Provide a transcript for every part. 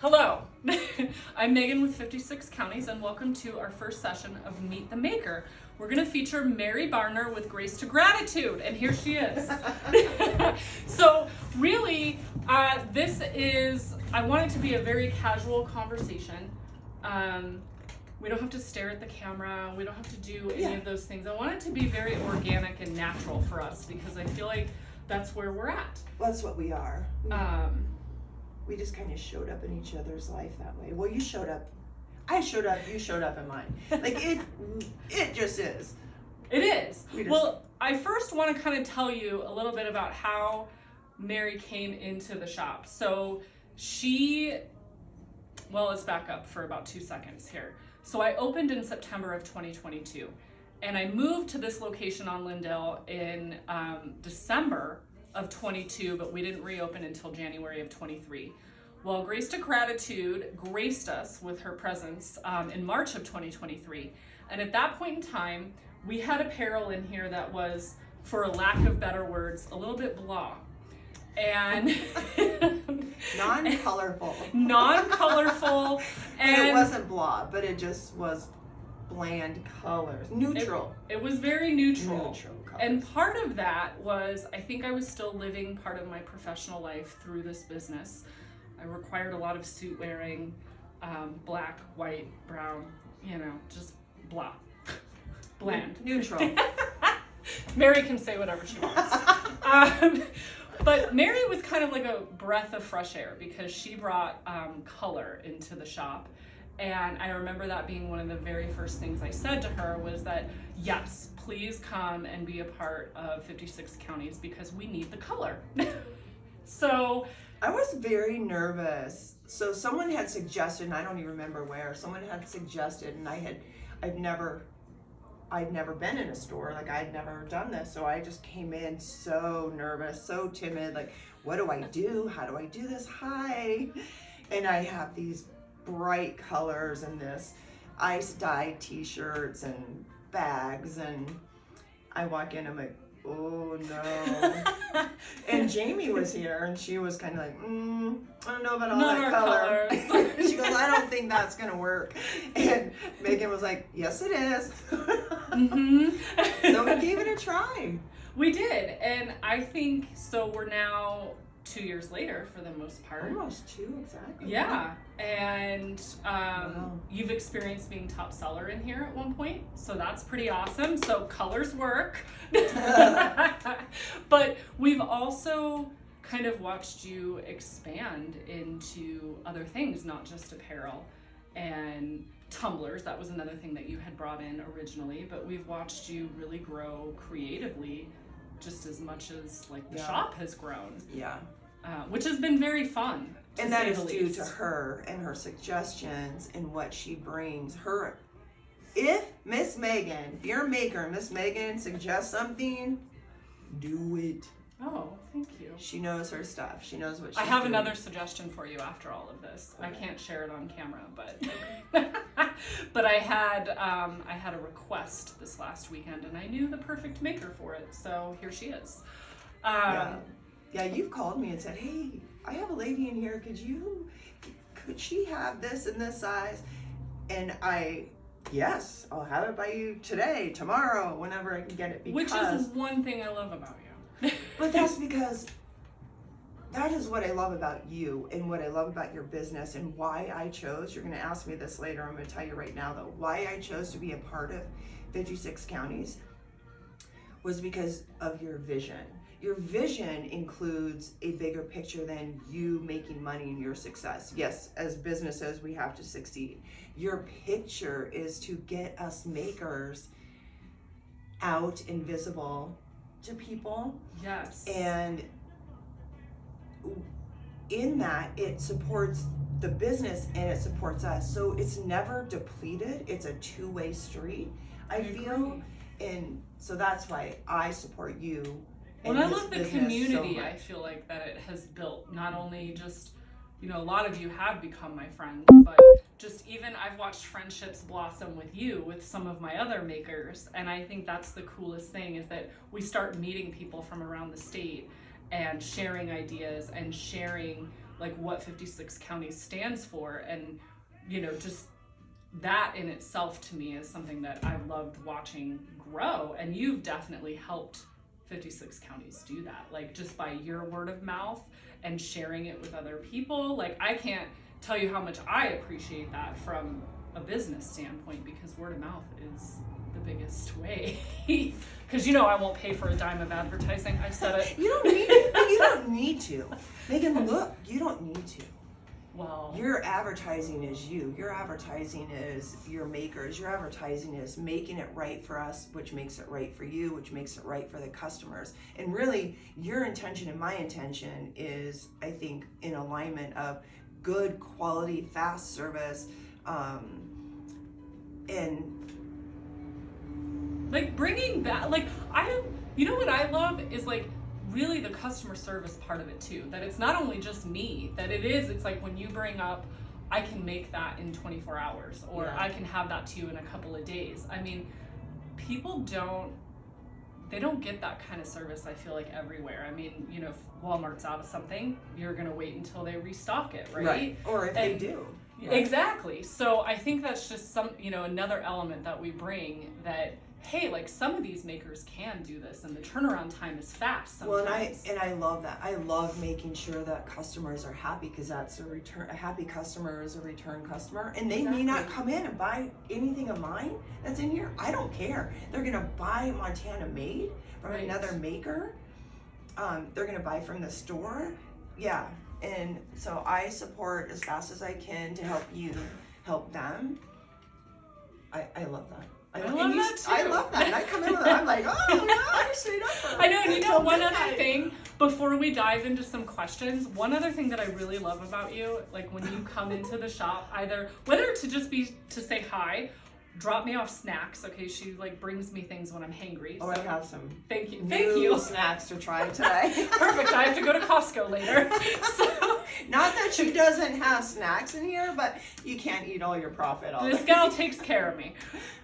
Hello, I'm Megan with 56 Counties and welcome to our first session of Meet the Maker. We're going to feature Mary Barner with Grace2Gratitude, and here she is. So really, I want it to be a very casual conversation. We don't have to stare at the camera. We don't have to do any of those things. I want it to be very organic and natural for us because I feel like that's where we're at. Well, that's what we are. We just kind of showed up in each other's life that way. Well, you showed up, I showed up, you showed up in mine. Like it just is. It is. Well, I first want to kind of tell you a little bit about how Mary came into the shop. So let's back up for about 2 seconds here. So I opened in September of 2022 and I moved to this location on Lindale in December of 22, but we didn't reopen until January of 23. Well, Grace2Gratitude graced us with her presence in March of 2023. And at that point in time, we had apparel in here that was, for a lack of better words, a little bit blah. And non-colorful. Non-colorful. And it wasn't blah, but it just was bland colors. Neutral. It was very neutral. Neutral colors. And part of that was, I think I was still living part of my professional life through this business. I required a lot of suit wearing, black, white, brown, just blah. Bland. Neutral. Mary can say whatever she wants. But Mary was kind of like a breath of fresh air because she brought color into the shop. And I remember that being one of the very first things I said to her was that, yes, please come and be a part of 56 Counties because we need the color. So I was very nervous. So someone had suggested, and I don't even remember where, someone had suggested, and I'd never been in a store, like I'd never done this. So I just came in so nervous, so timid, like, what do I do? How do I do this? Hi. And I have these bright colors and this ice dye t-shirts and bags, and I walk in, I'm like, oh no. And Jamie was here and she was kind of like, I don't know about all that color. She goes, I don't think that's gonna work. And Megan was like, yes it is. So we gave it a try. We did, and I think so. We're now 2 years later for the most part. Almost 2, exactly. Yeah, and you've experienced being top seller in here at one point, so that's pretty awesome. So colors work. But we've also kind of watched you expand into other things, not just apparel and tumblers. That was another thing that you had brought in originally, but we've watched you really grow creatively just as much as like the shop has grown. Yeah. Which has been very fun. And that is due to her and her suggestions and what she brings. If Miss Megan, if you're a maker, Miss Megan suggests something, do it. Oh, thank you. She knows her stuff. She knows what she's I have doing. Another suggestion for you after all of this. Okay. I can't share it on camera, but I had a request this last weekend and I knew the perfect maker for it. So here she is. Yeah, you've called me and said, hey, I have a lady in here. Could she have this in this size? And yes, I'll have it by you today, tomorrow, whenever I can get it. Which is one thing I love about you. But that's because that is what I love about you and what I love about your business and why I chose, you're going to ask me this later, I'm going to tell you right now though, why I chose to be a part of 56 Counties was because of your vision. Your vision includes a bigger picture than you making money and your success. Yes, as businesses, we have to succeed. Your picture is to get us makers out and visible to people. Yes. And in that, it supports the business and it supports us. So it's never depleted. It's a two-way street, I feel. And so that's why I support you. Well, I love the community I feel like that it has built. Not only just, a lot of you have become my friends, but just even I've watched friendships blossom with you, with some of my other makers. And I think that's the coolest thing is that we start meeting people from around the state and sharing ideas and sharing like what 56 counties stands for. And, you know, just that in itself to me is something that I've loved watching grow. And you've definitely helped 56 counties do that, like just by your word of mouth and sharing it with other people. Like, I can't tell you how much I appreciate that from a business standpoint, because word of mouth is the biggest way. Because, you know, I won't pay for a dime of advertising. I've said it. You don't need to. Megan, look, you don't need to. Well, your advertising is you. Your advertising is your makers. Your advertising is making it right for us, which makes it right for you, which makes it right for the customers. And really, your intention and my intention is, I think, in alignment of good quality, fast service, and like bringing that, like, you know what I love is like really the customer service part of it too, that it's not only just me, that it's like when you bring up, I can make that in 24 hours, or I can have that to you in a couple of days. I mean, people don't get that kind of service, I feel like, everywhere. I mean, you know, if Walmart's out of something, you're gonna wait until they restock it, right? Or if they do. Yeah. Exactly. So I think that's just another element that we bring, that hey, like some of these makers can do this, and the turnaround time is fast sometimes. Well, and I love that. I love making sure that customers are happy, because that's a return. A happy customer is a return customer, and they may not come in and buy anything of mine that's in here. I don't care. They're gonna buy Montana made from another maker. They're gonna buy from the store. Yeah, and so I support as fast as I can to help you help them. I love that. I love that too. I love that. And I come in with it. I'm like, oh no, I stayed up for I know, and you know, one other thing, before we dive into some questions, one other thing that I really love about you, like when you come into the shop, either whether to just be to say hi, drop me off snacks. Okay, she like brings me things when I'm hangry. Oh, so I have some. Thank you. New snacks to try today. Perfect. I have to go to Costco later. So, not that she doesn't have snacks in here, but you can't eat all your profit all this day. gal takes care of me.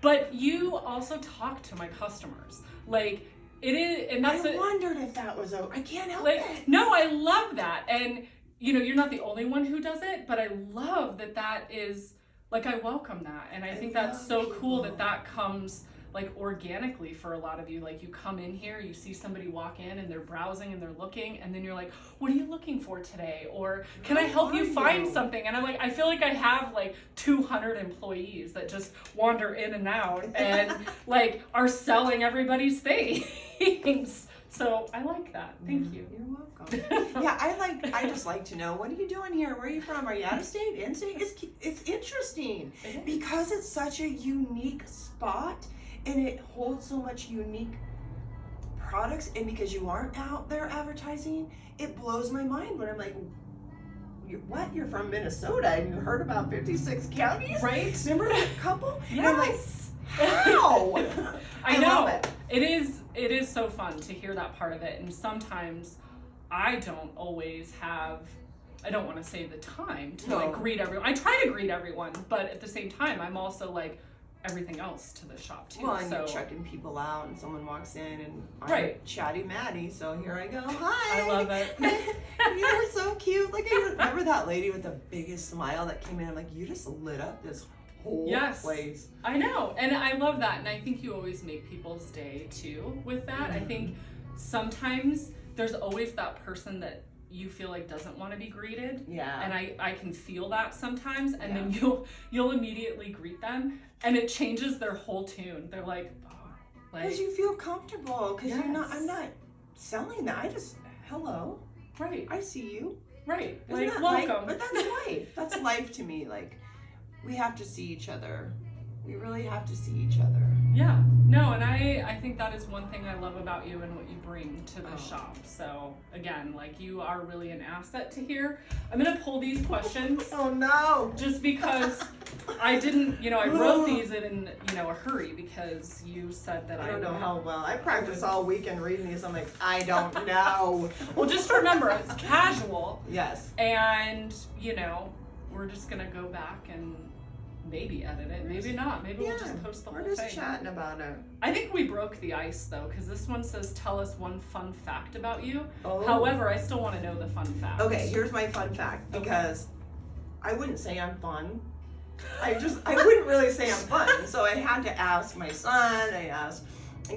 But you also talk to my customers. Like, it is, and that's I wondered if that was I can't help like, it. No, I love that. And, you know, you're not the only one who does it, but I love that is, like, I welcome that. And I think that's so cool that comes, like, organically for a lot of you. Like, you come in here, you see somebody walk in and they're browsing and they're looking, and then you're like, what are you looking for today? Or can I help you find something? And I'm like, I feel like I have like 200 employees that just wander in and out and like are selling everybody's things. So I like that. Thank you. You're welcome. Yeah, I just like to know, what are you doing here? Where are you from? Are you out of state? In state? It's interesting because it's such a unique spot, and it holds so much unique products, and because you aren't out there advertising, it blows my mind when I'm like, what? You're from Minnesota and you heard about 56 counties? Right? Remember that couple? Yes. And I'm like, how? I know. Love it. It is so fun to hear that part of it, and sometimes I don't always have, I don't want to say the time to like greet everyone. I try to greet everyone, but at the same time, I'm also like everything else to the shop too. Well, and you're checking people out, and someone walks in, and I'm right. Chatty Maddie, so here I go. Hi. I love it. You're so cute. Like, I remember that lady with the biggest smile that came in. I'm like, you just lit up this whole place. I know, and I love that, and I think you always make people's day too with that. I think sometimes there's always that person that you feel like doesn't want to be greeted. Yeah. And I can feel that sometimes, and then you'll immediately greet them, and it changes their whole tune. They're like, because you feel comfortable, because I'm not selling that. I just, hello. Right. I see you. Right. Isn't like, that welcome. Life? But that's life. That's life to me. Like, we have to see each other. We really have to see each other. Yeah. No, and I think that is one thing I love about you and what you bring to the shop. So again, like, you are really an asset to here. I'm gonna pull these questions. Oh no! Just because I didn't, I wrote these in a hurry, because you said that I don't know how well. I practiced all weekend reading these. I'm like, I don't know. Well, just remember, it's casual. Yes. And we're just gonna go back and maybe edit it, maybe not. Maybe we'll just post the whole thing. We're just chatting about it. I think we broke the ice though, because this one says, tell us one fun fact about you. Oh. However, I still want to know the fun fact. Okay, here's my fun fact, because I wouldn't say I'm fun. I wouldn't really say I'm fun. So I had to ask my son, I asked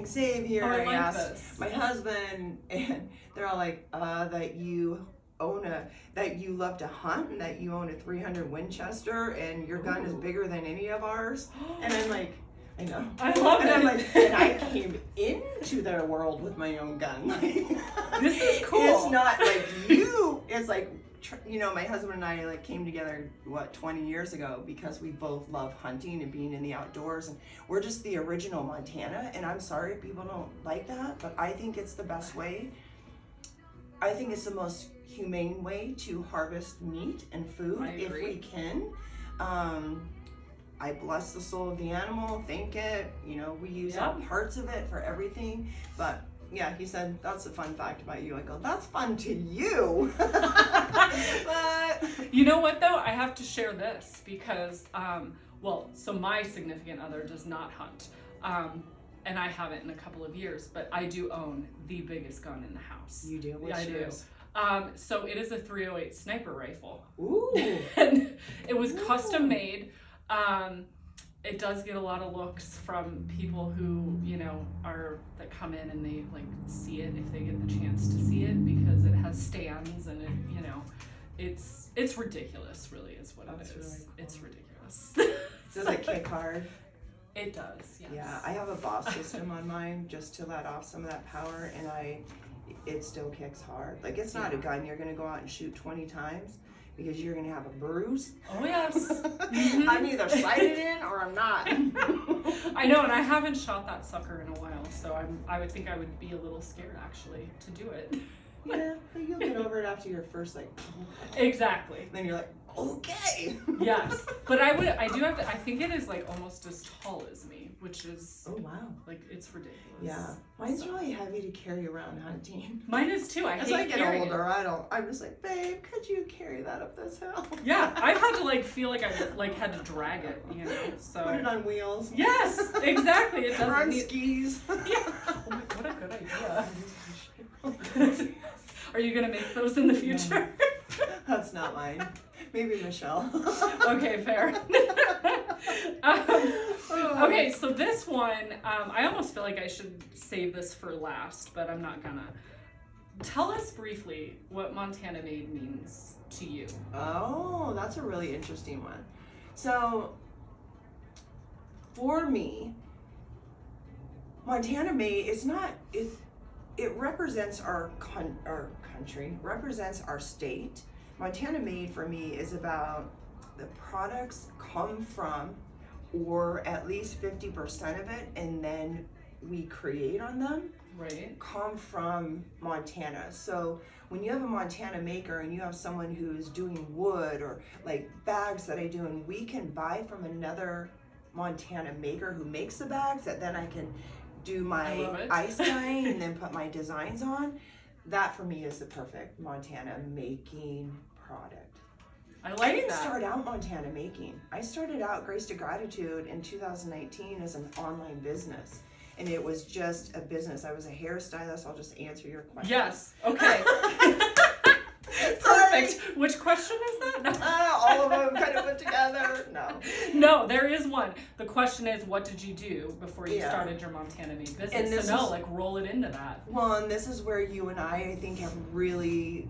Xavier, I asked my husband, and they're all like, that you love to hunt, and that you own a 300 Winchester, and your gun is bigger than any of ours. And I'm like, I know. I love it. I'm like, and I came into their world with my own gun. This is cool. It's not like you. It's like, you know, my husband and I like came together 20 years ago because we both love hunting and being in the outdoors, and we're just the original Montana. And I'm sorry if people don't like that, but I think it's the best way. I think it's the most humane way to harvest meat and food if we can. I bless the soul of the animal, thank it. You know, we use all parts of it for everything. But yeah, he said, that's a fun fact about you. I go, that's fun to you. But you know what though? I have to share this because, so my significant other does not hunt. And I haven't in a couple of years, but I do own the biggest gun in the house. You do? What's yours? So it is a 308 sniper rifle. Ooh. And it was custom made. It does get a lot of looks from people who, you know, that come in and they like see it if they get the chance to see it, because it has stands and it, you know, it's ridiculous, really, is what it is. Really cool. It's ridiculous. Does it kick hard? It does, yes. Yeah, I have a boss system on mine just to let off some of that power, and it still kicks hard. Like, it's not a gun you're gonna go out and shoot 20 times because you're gonna have a bruise. Oh yes. Mm-hmm. I'm either sighted in or I'm not. I know, and I haven't shot that sucker in a while, so I would think I would be a little scared actually to do it. Yeah, but you'll get over it after your first like. Exactly. Then you're like, okay. Yes, but I think it is like almost as tall as me, which is. Oh wow. Like, it's ridiculous. Yeah, mine's really heavy to carry around hunting. Mine is too. As I get older, I'm just like, babe, could you carry that up this hill? Yeah, I've had to like feel like I like had to drag it, you know. So put it on wheels. Yes, exactly. It doesn't run skis. Yeah. Oh my, what a good idea. Are you gonna make those in the future? No, that's not mine. Maybe Michelle. Okay, fair. Okay, so this one, I almost feel like I should save this for last, but I'm not gonna. Tell us briefly what Montana Made means to you. Oh, that's a really interesting one. So, for me, Montana Made is not, it represents our country, represents our state. Montana Made for me is about the products come from, or at least 50% of it, and then we create on them, right, come from Montana. So when you have a Montana maker and you have someone who's doing wood or like bags that I do, and we can buy from another Montana maker who makes the bags that then I can do my ice dyeing and then put my designs on, that for me is the perfect Montana making product. I didn't start out Montana making. I started out Grace2Gratitude in 2019 as an online business. And it was just a business. I was a hairstylist. I'll just answer your question. Yes. Okay. Perfect. Which question is that? All of them kind of put together. No. No, there is one. The question is, what did you do before you started your Montana Made business? And like roll it into that. Well, and this is where you and I think, have really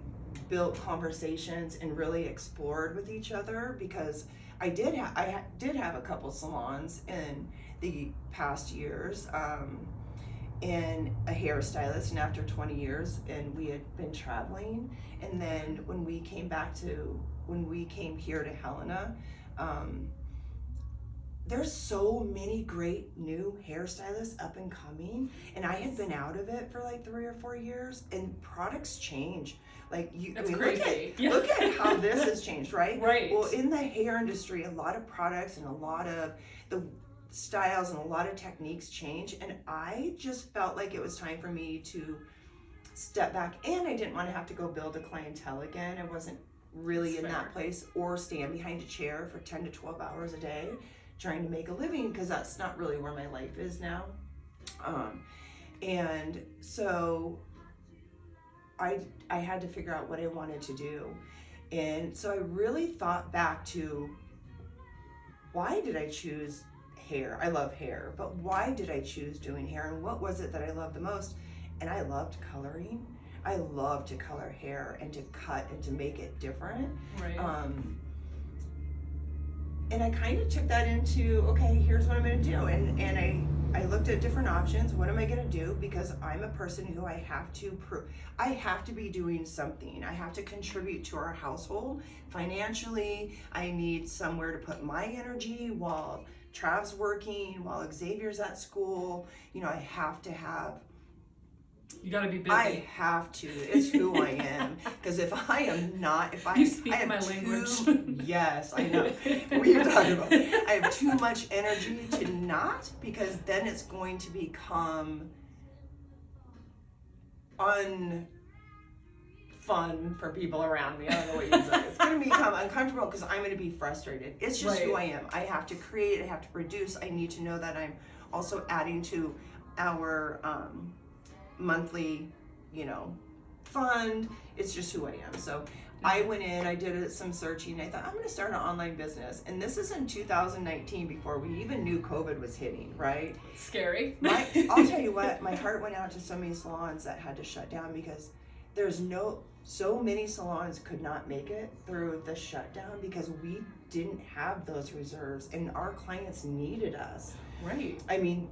built conversations and really explored with each other, because I did have a couple salons in the past years, and a hairstylist, and after 20 years, and we had been traveling, and then when we came here to Helena, there's so many great new hairstylists up and coming, and I had been out of it for like 3 or 4 years, and products change. Like look at how this has changed, right? Right. Well, in the hair industry, a lot of products and a lot of the styles and a lot of techniques change, and I just felt like it was time for me to step back, and I didn't want to have to go build a clientele again. I wasn't really That's in fair. that place, or stand behind a chair for 10 to 12 hours a day trying to make a living, because that's not really where my life is now. And so I had to figure out what I wanted to do. And so I really thought back to, why did I choose hair? I love hair, but why did I choose doing hair, and what was it that I loved the most? And I loved coloring. I love to color hair and to cut and to make it different. Right. And I kind of took that into, okay, here's what I'm going to do. And I looked at different options. What am I going to do? Because I'm a person who I have to be doing something. I have to contribute to our household financially. I need somewhere to put my energy while Trav's working, while Xavier's at school. You know, I have to have. You gotta be busy. I have to. It's who I am. Because if I am not, you speak my language. Yes, I know. We've talked about. I have too much energy to not, because then it's going to become unfun for people around me. I don't know what you say. It's going to become uncomfortable because I'm going to be frustrated. It's just who I am. I have to create. I have to produce. I need to know that I'm also adding to our monthly, fund. It's just who I am. So I went in, I did some searching. I thought, I'm going to start an online business. And this is in 2019, before we even knew COVID was hitting, right? Scary. I'll tell you what, my heart went out to so many salons that had to shut down, because so many salons could not make it through the shutdown, because we didn't have those reserves and our clients needed us. Right. I mean,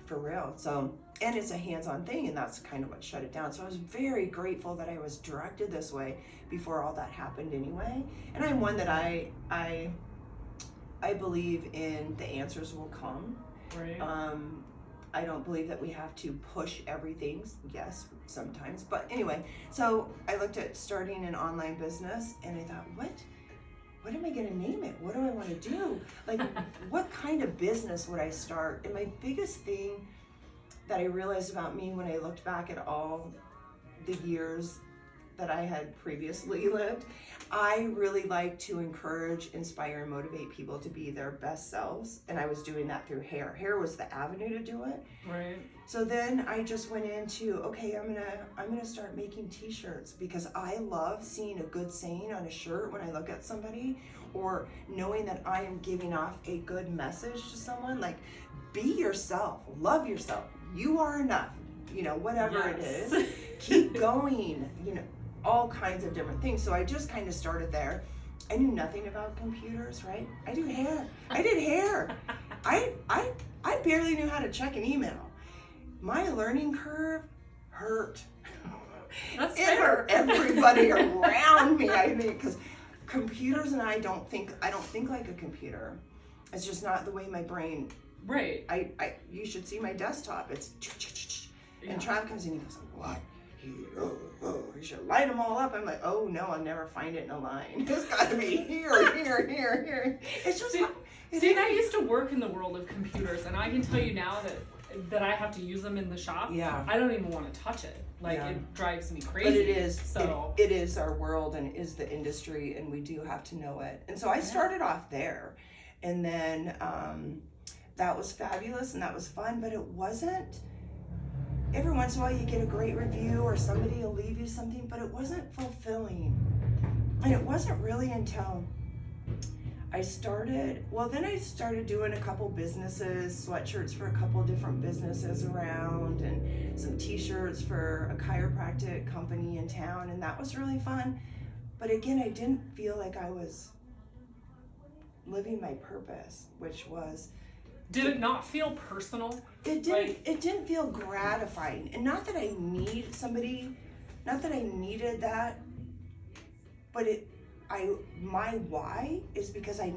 for real. So, and it's a hands-on thing, and that's kind of what shut it down. So I was very grateful that I was directed this way before all that happened anyway. And I'm one that I believe in the answers will come. Right. I don't believe that we have to push everything. Yes, sometimes. But anyway, so I looked at starting an online business, and I thought, what am I going to name it? What do I want to do? Like, what kind of business would I start? And my biggest thing that I realized about me when I looked back at all the years that I had previously lived, I really like to encourage, inspire, and motivate people to be their best selves. And I was doing that through hair. Hair was the avenue to do it. Right. So then I just went into, okay, I'm gonna start making t-shirts, because I love seeing a good saying on a shirt when I look at somebody, or knowing that I am giving off a good message to someone, like, be yourself, love yourself, you are enough, whatever it is, keep going, all kinds of different things. So I just kind of started there. I knew nothing about computers, right? I did hair. I barely knew how to check an email. My learning curve hurt. That's It fair. hurt everybody around me, I think, because computers and I don't think like a computer. It's just not the way my brain. Right. You should see my desktop. It's and Trav comes in, he goes, what? You should light them all up. I'm like, oh no, I'll never find it in a line. It's got to be here. It's just see, I used to work in the world of computers, and I can tell you now that I have to use them in the shop. Yeah. I don't even want to touch it. Like, it drives me crazy. But it is. So it is our world, and is the industry, and we do have to know it. And so I started off there, and then that was fabulous and that was fun, but it wasn't. Every once in a while you get a great review or somebody will leave you something, but it wasn't fulfilling. And it wasn't really until I started doing a couple businesses, sweatshirts for a couple different businesses around, and some t-shirts for a chiropractic company in town, and that was really fun. But again, I didn't feel like I was living my purpose, which was. did it not feel personal? It didn't. It didn't feel gratifying, and not that I needed that, but my why is because I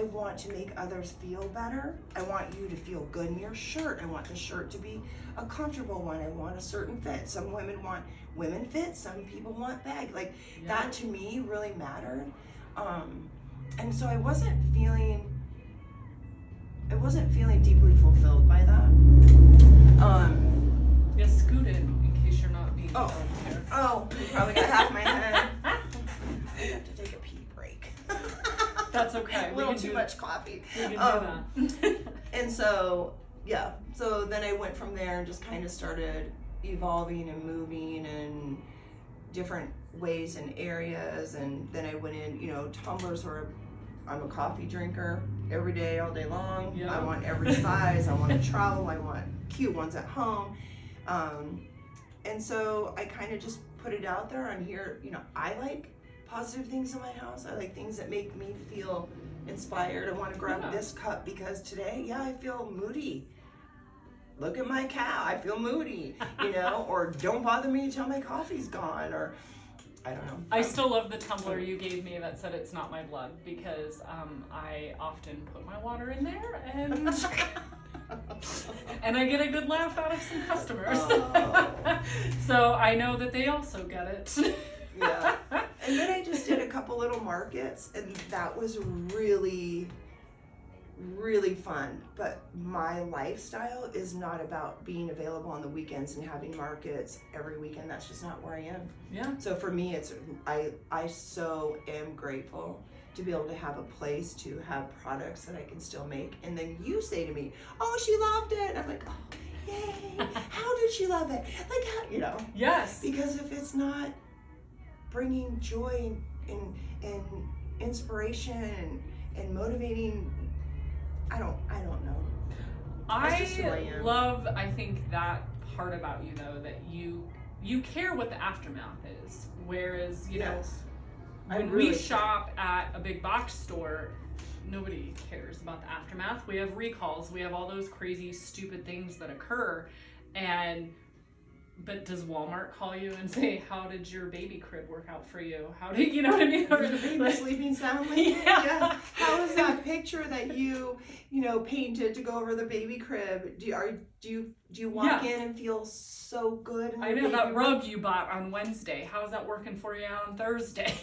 want to make others feel better. I want you to feel good in your shirt. I want the shirt to be a comfortable one. I want a certain fit. Some women want women fit. Some people want bag. That to me really mattered. And so I wasn't feeling deeply fulfilled by that. Scoot in case you're not being here. Oh, you probably got half my head. That's okay. A little too much coffee. We can do that. And so, yeah. So then I went from there and just kind of started evolving and moving and different ways and areas. And then I went in, tumblers I'm a coffee drinker every day, all day long. Yeah. I want every size. I want to travel. I want cute ones at home. And so I kind of just put it out there on here. I like positive things in my house. I like things that make me feel inspired. I want to grab this cup because today, I feel moody. Look at my cow, I feel moody, or don't bother me until my coffee's gone, or I don't know. I still love the tumbler you gave me that said it's not my blood, because I often put my water in there and and I get a good laugh out of some customers. Oh. So I know that they also get it. Yeah. And then I just did a couple little markets, and that was really, really fun. But my lifestyle is not about being available on the weekends and having markets every weekend. That's just not where I am. Yeah. So for me, I so am grateful to be able to have a place to have products that I can still make. And then you say to me, "Oh, she loved it." And I'm like, "Oh, yay. How did she love it?" Like, how, Yes. Because if it's not bringing joy and inspiration and motivating, I don't know. That's just who I am. Love, I think, that part about you, though, that you care what the aftermath is. Whereas, Yes. when we shop at a big box store, nobody cares about the aftermath. We have recalls. We have all those crazy, stupid things that occur. But does Walmart call you and say, "How did your baby crib work out for you? How did you know what I mean? Or the baby sleeping soundly?" Yeah. Yes. How is that picture that you painted to go over the baby crib? Do you walk in and feel so good? In I know that rug you bought on Wednesday. How's that working for you on Thursday?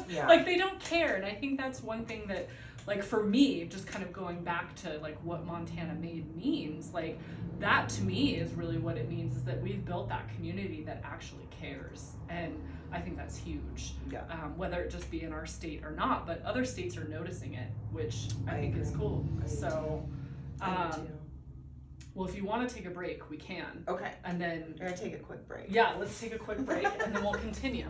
Yeah. Like, they don't care. And I think that's one thing that, like, for me, just kind of going back to like what Montana Made means, like, that to me is really what it means, is that we've built that community that actually cares. And I think that's huge. Yeah. Whether it just be in our state or not, but other states are noticing it, which I think is agree. cool. I do So, I do too. well, if you want to take a break, we can. Okay. And then, We're gonna take a quick break. yeah, let's take a quick break and then we'll continue.